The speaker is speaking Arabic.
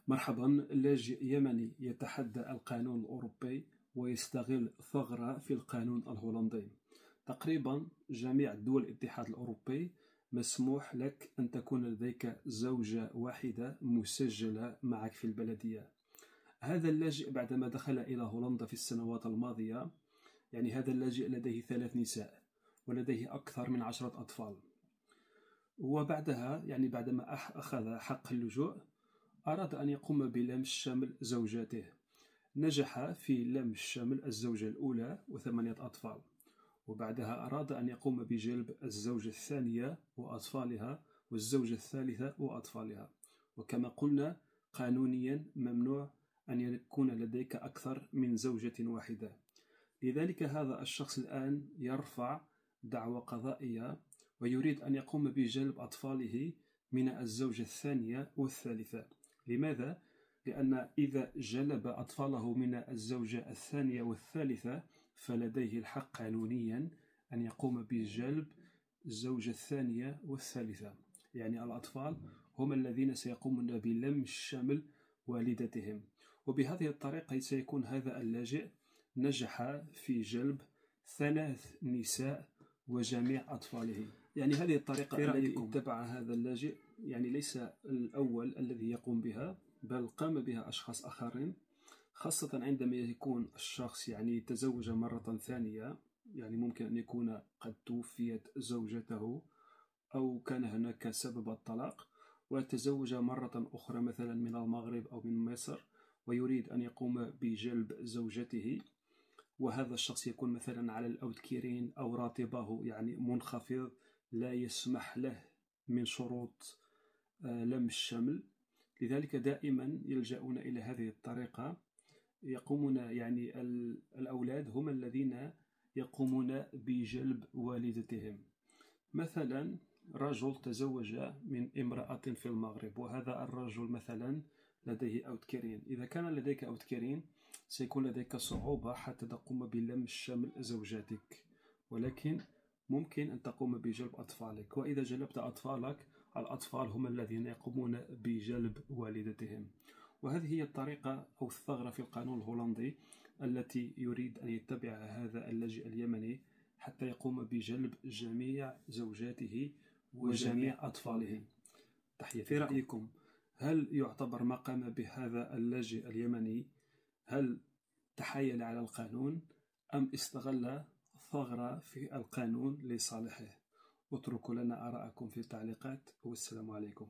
مرحبا. لاجئ يمني يتحدى القانون الأوروبي ويستغل ثغرة في القانون الهولندي. تقريبا جميع دول الاتحاد الأوروبي مسموح لك أن تكون لديك زوجة واحدة مسجلة معك في البلدية. هذا اللاجئ بعدما دخل إلى هولندا في السنوات الماضية، هذا اللاجئ لديه 3 نساء ولديه أكثر من 10 أطفال. وبعدها بعدما أخذ حق اللجوء أراد أن يقوم بلمس شمل زوجاته. نجح في لمس شمل الزوجة الأولى و8 أطفال، وبعدها أراد أن يقوم بجلب الزوجة الثانية وأطفالها والزوجة الثالثة وأطفالها. وكما قلنا قانونيا ممنوع أن يكون لديك أكثر من زوجة واحدة. لذلك هذا الشخص الآن يرفع دعوى قضائية ويريد أن يقوم بجلب أطفاله من الزوجة الثانية والثالثة. لماذا؟ لأن إذا جلب أطفاله من الزوجة الثانية والثالثة فلديه الحق قانونيا أن يقوم بجلب الزوجة الثانية والثالثة. الأطفال هم الذين سيقومون بلمس شمل والدتهم. وبهذه الطريقة سيكون هذا اللاجئ نجح في جلب 3 نساء وجميع أطفاله. هذه الطريقة التي اتبع هذا اللاجئ ليس الأول الذي يقوم بها، بل قام بها أشخاص آخرين، خاصة عندما يكون الشخص تزوج مرة ثانية. ممكن أن يكون قد توفيت زوجته أو كان هناك سبب الطلاق، وتزوج مرة أخرى مثلا من المغرب أو من مصر ويريد أن يقوم بجلب زوجته. وهذا الشخص يكون مثلا على الأوتكيرين أو راتبه منخفض، لا يسمح له من شروط لمس الشمل. لذلك دائما يلجؤون إلى هذه الطريقة. يقومون الأولاد هم الذين يقومون بجلب والدتهم. مثلا رجل تزوج من امرأة في المغرب، وهذا الرجل مثلا لديه أوتكيرين. إذا كان لديك أوتكيرين سيكون لديك صعوبة حتى تقوم بلمس شمل زوجاتك، ولكن ممكن أن تقوم بجلب أطفالك. وإذا جلبت أطفالك، الأطفال هم الذين يقومون بجلب والدتهم. وهذه هي الطريقة أو الثغرة في القانون الهولندي التي يريد أن يتبعها هذا اللاجئ اليمني حتى يقوم بجلب جميع زوجاته وجميع أطفاله. تحية. في رأيكم هل يعتبر ما قام بهذا اللاجئ اليمني هل تحايل على القانون أم استغل ثغرة في القانون لصالحه؟ اتركوا لنا آراءكم في التعليقات، والسلام عليكم.